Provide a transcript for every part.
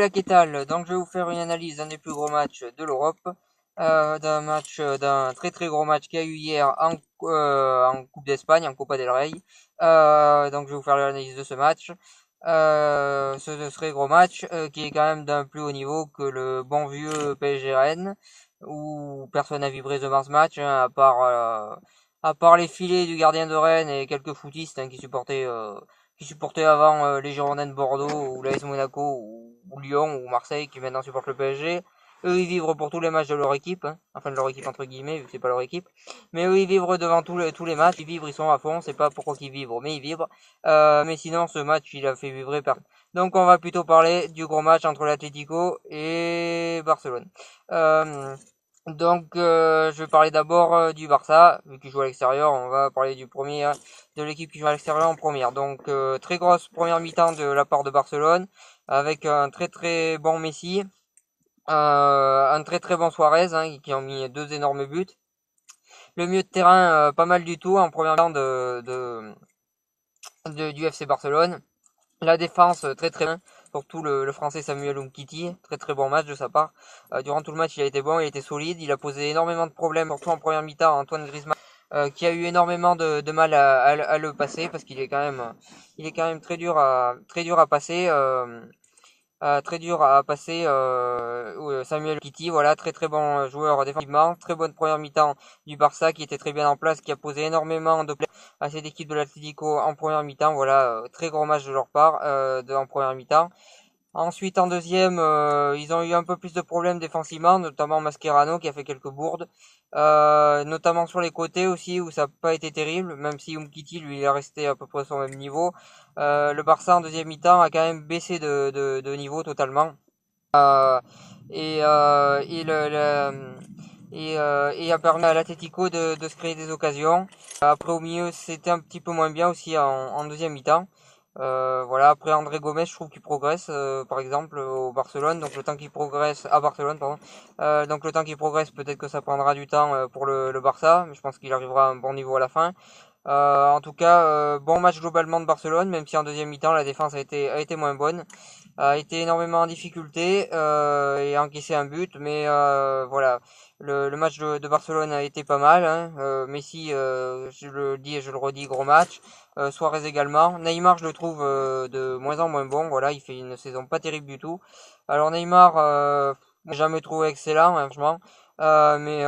la Quétal, donc je vais vous faire une analyse d'un des plus gros matchs de l'Europe, d'un très très gros match qu'il y a eu hier en Coupe d'Espagne, en Copa del Rey. Donc je vais vous faire l'analyse de ce match. Ce très gros match qui est quand même d'un plus haut niveau que le bon vieux PSG Rennes, où personne n'a vibré devant ce match, hein, à part les filets du gardien de Rennes et quelques footistes qui supportaient avant les Girondins de Bordeaux ou l'AS Monaco ou Lyon ou Marseille qui maintenant supportent le PSG. Eux, ils vibrent pour tous les matchs de leur équipe, hein. Enfin de leur équipe entre guillemets, vu que c'est pas leur équipe. Mais eux, ils vibrent devant tous les matchs, ils vibrent, ils sont à fond, c'est pas pourquoi qu'ils vibrent, mais ils vibrent. Mais sinon, ce match, il a fait vibrer personne. Donc on va plutôt parler du gros match entre l'Atlético et Barcelone. Je vais parler d'abord du Barça, vu qu'il joue à l'extérieur. On va parler de l'équipe qui joue à l'extérieur en première. Donc, très grosse première mi-temps de la part de Barcelone, avec un très très bon Messi, un très très bon Suarez, hein, qui ont mis deux énormes buts. Le milieu de terrain, pas mal du tout en première mi-temps du FC Barcelone. La défense, très très bien, surtout le français Samuel Umtiti, très très bon match de sa part. Durant tout le match, il a été bon, il a été solide, il a posé énormément de problèmes, surtout en première mi-temps, Antoine Griezmann, qui a eu énormément de mal à le passer, parce qu'il est quand même très dur à passer. Très dur à passer Samuel Umtiti, voilà, très très bon joueur défensivement, très bonne première mi-temps du Barça qui était très bien en place, qui a posé énormément de problèmes à cette équipe de l'Atlético en première mi-temps, voilà, très gros match de leur part en première mi-temps. Ensuite, en deuxième, ils ont eu un peu plus de problèmes défensivement, notamment Mascherano qui a fait quelques bourdes, notamment sur les côtés aussi où ça n'a pas été terrible, même si Umtiti lui il est resté à peu près sur le même niveau. Le Barça en deuxième mi-temps a quand même baissé de niveau totalement. Euh, et, euh, et, le, le- et a permis à l'Atlético de se créer des occasions. Après au milieu c'était un petit peu moins bien aussi en deuxième mi-temps. Voilà, après André Gomes, je trouve qu'il progresse, par exemple au Barcelone, donc le temps qu'il progresse à Barcelone, pardon. Donc le temps qu'il progresse, peut-être que ça prendra du temps pour le Barça, mais je pense qu'il arrivera à un bon niveau à la fin. En tout cas, bon match globalement de Barcelone, même si en deuxième mi-temps la défense a été moins bonne, a été énormément en difficulté et a encaissé un but, mais voilà, le match de Barcelone a été pas mal, hein. Messi, je le dis et je le redis, gros match. Suarez également. Neymar, je le trouve de moins en moins bon. Voilà, il fait une saison pas terrible du tout. Alors Neymar, moi, j'ai jamais trouvé excellent, hein, franchement. Mais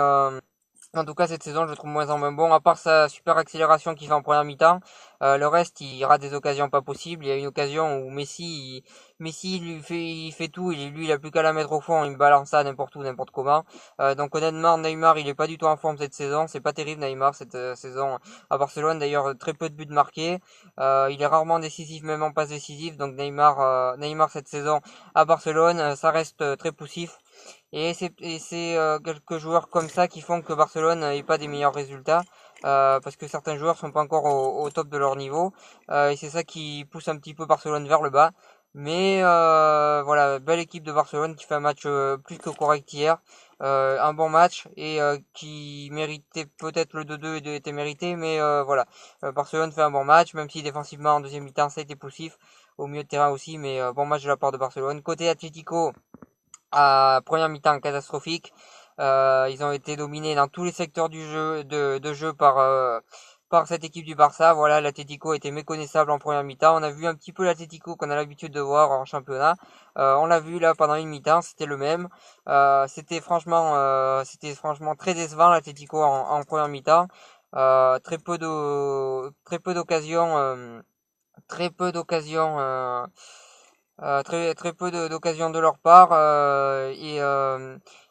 en tout cas, cette saison, je le trouve moins en moins bon. À part sa super accélération qu'il fait en première mi-temps, le reste, il rate des occasions pas possibles. Il y a une occasion où Messi il fait tout. Lui, il a plus qu'à la mettre au fond. Il me balance ça n'importe où, n'importe comment. Donc honnêtement, Neymar, il est pas du tout en forme cette saison. C'est pas terrible, Neymar, cette saison à Barcelone. D'ailleurs, très peu de buts marqués. Il est rarement décisif, même en passe décisive. Donc Neymar cette saison à Barcelone, ça reste très poussif. Et c'est quelques joueurs comme ça qui font que Barcelone n'ait pas des meilleurs résultats. Parce que certains joueurs sont pas encore au top de leur niveau. Et c'est ça qui pousse un petit peu Barcelone vers le bas. Mais voilà, belle équipe de Barcelone qui fait un match plus que correct hier. Un bon match et qui méritait peut-être le 2-2 était mérité. Mais voilà, Barcelone fait un bon match, même si défensivement en deuxième mi-temps ça a été poussif. Au milieu de terrain aussi, mais bon match de la part de Barcelone. Côté Atlético, à première mi-temps catastrophique. Ils ont été dominés dans tous les secteurs de jeu par cette équipe du Barça. Voilà, l'Atlético était méconnaissable en première mi-temps. On a vu un petit peu l'Atlético qu'on a l'habitude de voir en championnat. On l'a vu là pendant une mi-temps, c'était le même. C'était franchement très décevant l'Atlético en première mi-temps. Très peu d'occasions, très peu d'occasions. Très peu d'occasions de leur part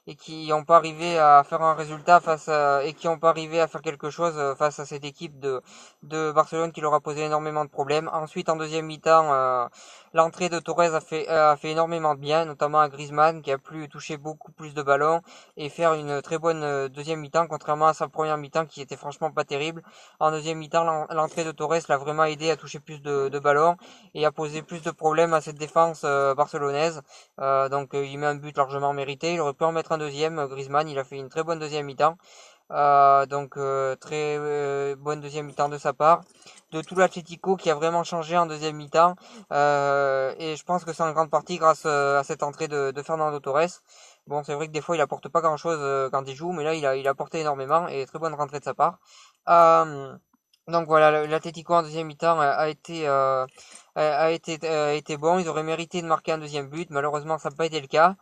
et qui n'ont pas arrivé à faire un résultat et qui n'ont pas arrivé à faire quelque chose face à cette équipe de Barcelone qui leur a posé énormément de problèmes. Ensuite, en deuxième mi-temps, l'entrée de Torres a fait énormément de bien, notamment à Griezmann qui a pu toucher beaucoup plus de ballons et faire une très bonne deuxième mi-temps, contrairement à sa première mi-temps qui était franchement pas terrible. En deuxième mi-temps, l'entrée de Torres l'a vraiment aidé à toucher plus de ballons et à poser plus de problèmes à cette défense barcelonaise. Il met un but largement mérité. Il aurait pu en mettre un deuxième. Griezmann, il a fait une très bonne deuxième mi-temps. Donc très bonne deuxième mi-temps de sa part. De tout l'Atlético qui a vraiment changé en deuxième mi-temps. Et je pense que c'est en grande partie grâce à cette entrée de Fernando Torres. Bon, c'est vrai que des fois il apporte pas grand-chose quand il joue, mais là il a apporté énormément et très bonne rentrée de sa part. Donc voilà, l'Atlético en deuxième mi-temps a été bon. Ils auraient mérité de marquer un deuxième but. Malheureusement, ça n'a pas été le cas.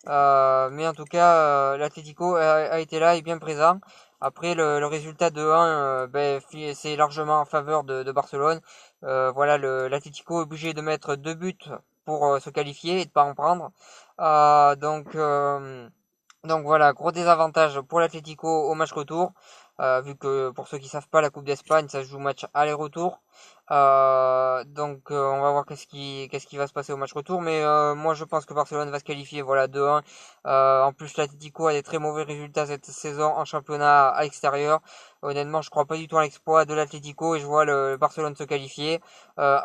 Mais en tout cas, l'Atlético a été là et bien présent. Après, le résultat de 1, c'est largement en faveur de Barcelone. Voilà, l'Atlético est obligé de mettre 2 buts pour se qualifier et de pas en prendre. Donc voilà, gros désavantage pour l'Atlético au match retour. Vu que pour ceux qui savent pas, la Coupe d'Espagne, ça se joue match aller-retour. On va voir qu'est-ce qui va se passer au match retour. Mais moi je pense que Barcelone va se qualifier, voilà, 2-1. En plus l'Atlético a des très mauvais résultats cette saison en championnat à l'extérieur. Honnêtement, je crois pas du tout à l'exploit de l'Atlético et je vois le Barcelone se qualifier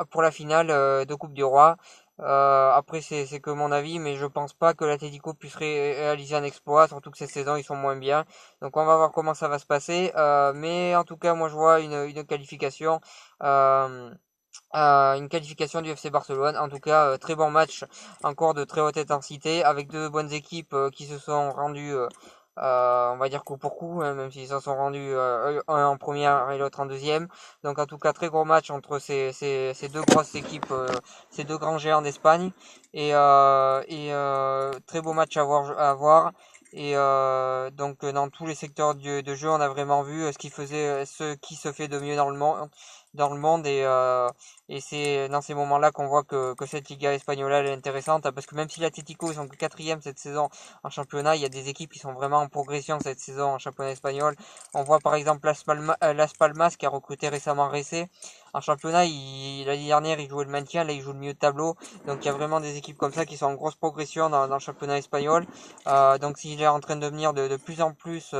pour la finale de Coupe du Roi. Après c'est que mon avis, mais je pense pas que l'Atlético puisse réaliser un exploit, surtout que cette saison ils sont moins bien. Donc on va voir comment ça va se passer. Mais en tout cas, moi je vois une qualification. Euh, une qualification du FC Barcelone. En tout cas, très bon match, encore de très haute intensité, avec deux bonnes équipes qui se sont rendues, on va dire coup pour coup, hein, même s'ils s'en sont rendus un en première et l'autre en deuxième. Donc en tout cas, très gros match entre ces deux grosses équipes, ces deux grands géants d'Espagne. Et très beau match à voir. Et donc dans tous les secteurs de jeu, on a vraiment vu ce qui se fait de mieux dans le monde et c'est dans ces moments-là qu'on voit que cette Liga espagnole elle est intéressante parce que même si l'Atlético ils sont que quatrième cette saison en championnat, il y a des équipes qui sont vraiment en progression cette saison en championnat espagnol. On voit par exemple Las Palmas qui a recruté récemment Ressé. En championnat, l'année dernière, il jouait le maintien, là il joue le milieu de tableau. Donc il y a vraiment des équipes comme ça qui sont en grosse progression dans le championnat espagnol. Donc s'il est en train de devenir de plus en plus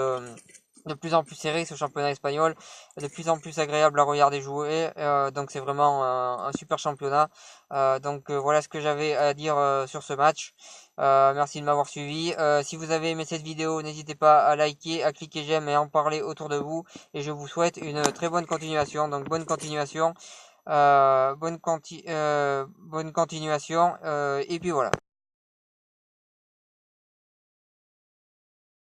serré ce championnat espagnol, de plus en plus agréable à regarder jouer. Donc c'est vraiment un super championnat. Voilà ce que j'avais à dire sur ce match. Merci de m'avoir suivi. Si vous avez aimé cette vidéo, n'hésitez pas à liker, à cliquer j'aime et à en parler autour de vous. Et je vous souhaite une très bonne continuation. Donc bonne continuation. Bonne continuation. Et puis voilà.